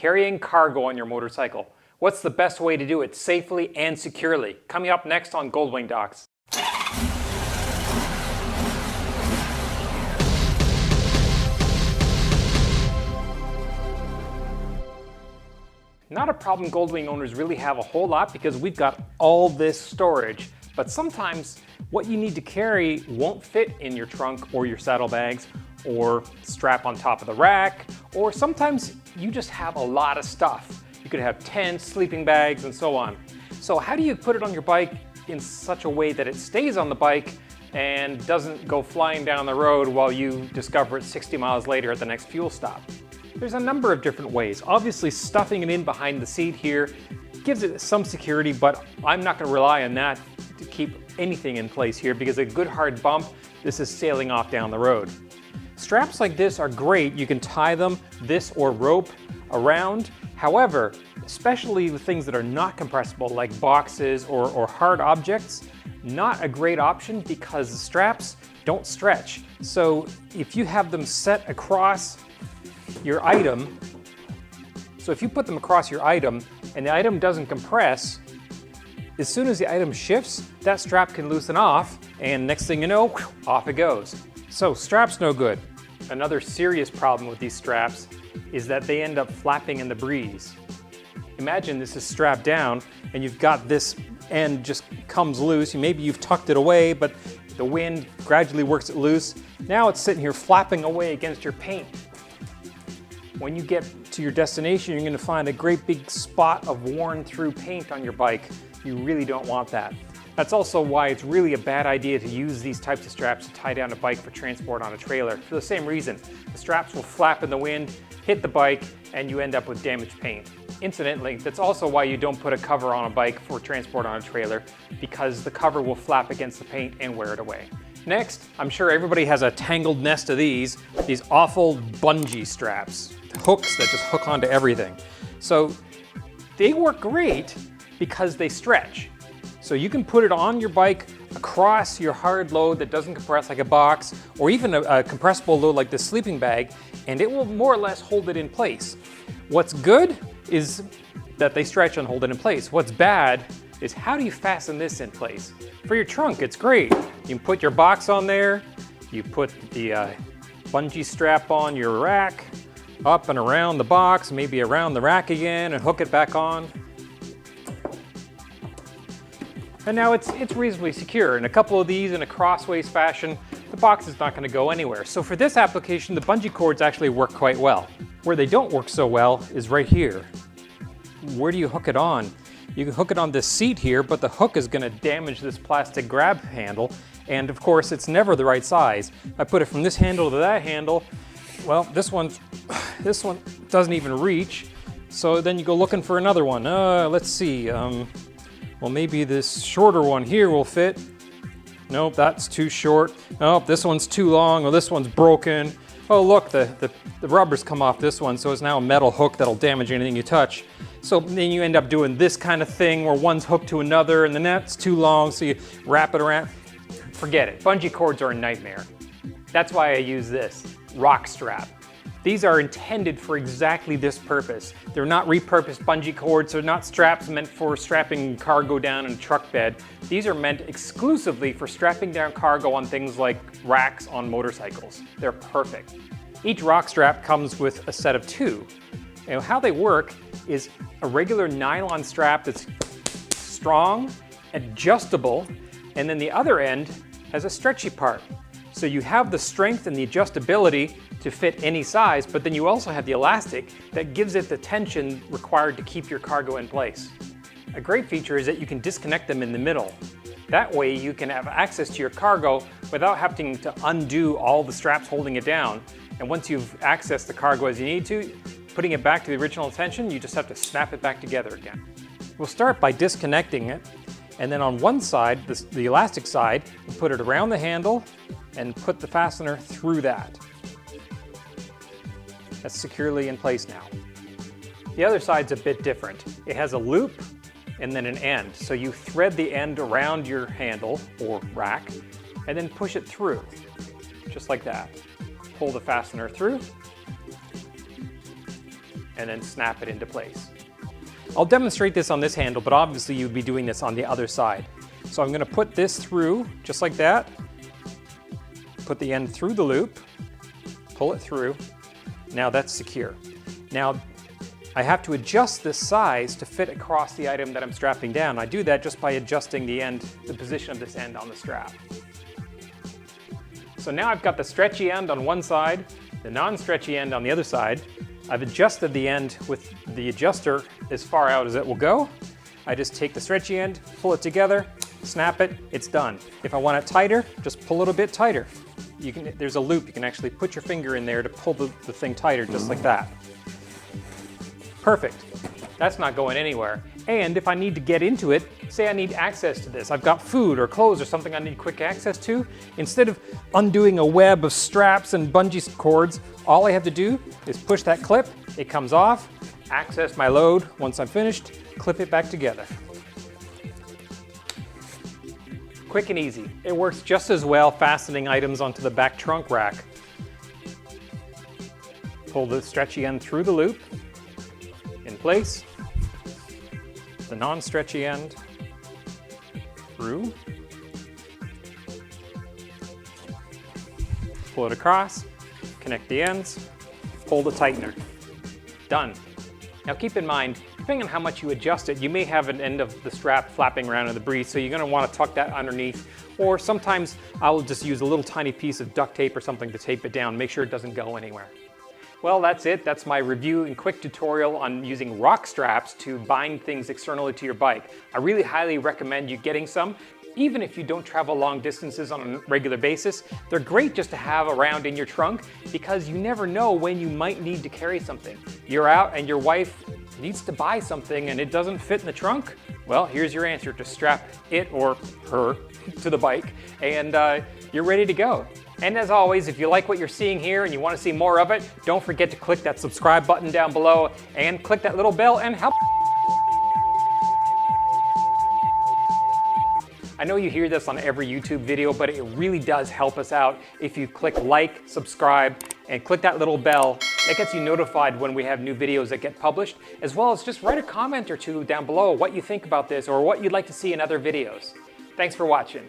carrying cargo on your motorcycle. What's the best way to do it safely and securely? Coming up next on Goldwingdocs. Not a problem Goldwing owners really have a whole lot because we've got all this storage. But sometimes what you need to carry won't fit in your trunk or your saddlebags or strap on top of the rack, or sometimes you just have a lot of stuff. You could have tents, sleeping bags, and so on. So how do you put it on your bike in such a way that it stays on the bike and doesn't go flying down the road while you discover it 60 miles later at the next fuel stop? There's a number of different ways. Obviously, stuffing it in behind the seat here gives it some security, but I'm not going to rely on that to keep anything in place here because a good hard bump, this is sailing off down the road. Straps like this are great. You can tie them, this or rope, around. However, especially with things that are not compressible like boxes or hard objects, not a great option because the straps don't stretch. So if you have them set across your item, so if you put them across your item and the item doesn't compress, as soon as the item shifts, that strap can loosen off and next thing you know, off it goes. So straps no good. Another serious problem with these straps is that they end up flapping in the breeze. Imagine this is strapped down and you've got this end just comes loose. Maybe you've tucked it away, but the wind gradually works it loose. Now it's sitting here flapping away against your paint. When you get to your destination, you're going to find a great big spot of worn through paint on your bike. You really don't want that. That's also why it's really a bad idea to use these types of straps to tie down a bike for transport on a trailer. For the same reason, the straps will flap in the wind, hit the bike, and you end up with damaged paint. Incidentally, that's also why you don't put a cover on a bike for transport on a trailer, because the cover will flap against the paint and wear it away. Next, I'm sure everybody has a tangled nest of these awful bungee straps, hooks that just hook onto everything. So they work great because they stretch. So you can put it on your bike across your hard load that doesn't compress like a box, or even a compressible load like this sleeping bag, and it will more or less hold it in place. What's good is that they stretch and hold it in place. What's bad is how do you fasten this in place? For your trunk, it's great. You can put your box on there, you put the bungee strap on your rack, up and around the box, maybe around the rack again, and hook it back on. And now it's reasonably secure. And a couple of these in a crossways fashion, the box is not going to go anywhere. So for this application, the bungee cords actually work quite well. Where they don't work so well is right here. Where do you hook it on? You can hook it on this seat here, but the hook is going to damage this plastic grab handle. And of course, it's never the right size. I put it from this handle to that handle. Well, this one doesn't even reach. So then you go looking for another one. Let's see. Well, maybe this shorter one here will fit. Nope, that's too short. Nope, this one's too long, or this one's broken. Oh, look, the rubber's come off this one, so it's now a metal hook that'll damage anything you touch. So then you end up doing this kind of thing where one's hooked to another and the net's too long, so you wrap it around. Forget it, bungee cords are a nightmare. That's why I use this, rock strap. These are intended for exactly this purpose. They're not repurposed bungee cords. They're not straps meant for strapping cargo down in a truck bed. These are meant exclusively for strapping down cargo on things like racks on motorcycles. They're perfect. Each rock strap comes with a set of two. And how they work is a regular nylon strap that's strong, adjustable, and then the other end has a stretchy part. So you have the strength and the adjustability to fit any size, but then you also have the elastic that gives it the tension required to keep your cargo in place. A great feature is that you can disconnect them in the middle. That way you can have access to your cargo without having to undo all the straps holding it down. And once you've accessed the cargo as you need to, putting it back to the original tension, you just have to snap it back together again. We'll start by disconnecting it, and then on one side, the elastic side, you put it around the handle and put the fastener through that. That's securely in place now. The other side's a bit different. It has a loop and then an end. So you thread the end around your handle or rack and then push it through, just like that. Pull the fastener through and then snap it into place. I'll demonstrate this on this handle, but obviously you'd be doing this on the other side. So I'm going to put this through just like that, put the end through the loop, pull it through. Now that's secure. Now I have to adjust this size to fit across the item that I'm strapping down. I do that just by adjusting the end, the position of this end on the strap. So now I've got the stretchy end on one side, the non-stretchy end on the other side. I've adjusted the end with the adjuster as far out as it will go. I just take the stretchy end, pull it together, snap it, it's done. If I want it tighter, just pull it a bit tighter. There's a loop, you can actually put your finger in there to pull the thing tighter, just like that. Perfect. That's not going anywhere. And if I need to get into it, say I need access to this, I've got food or clothes or something I need quick access to, instead of undoing a web of straps and bungee cords, all I have to do is push that clip, it comes off, access my load. Once I'm finished, clip it back together. Quick and easy. It works just as well fastening items onto the back trunk rack. Pull the stretchy end through the loop, in place, the non-stretchy end through, pull it across, connect the ends, pull the tightener. Done. Now keep in mind, depending on how much you adjust it, you may have an end of the strap flapping around in the breeze, so you're going to want to tuck that underneath, or sometimes I'll just use a little tiny piece of duct tape or something to tape it down, make sure it doesn't go anywhere. Well, that's it. That's my review and quick tutorial on using rock straps to bind things externally to your bike. I really highly recommend you getting some. Even if you don't travel long distances on a regular basis, they're great just to have around in your trunk because you never know when you might need to carry something. You're out and your wife needs to buy something and it doesn't fit in the trunk. Well, here's your answer. Just strap it or her to the bike and you're ready to go. And as always, if you like what you're seeing here and you want to see more of it, don't forget to click that subscribe button down below and click that little bell and help. I know you hear this on every YouTube video, but it really does help us out if you click like, subscribe, and click that little bell. That gets you notified when we have new videos that get published, as well as just write a comment or two down below what you think about this or what you'd like to see in other videos. Thanks for watching.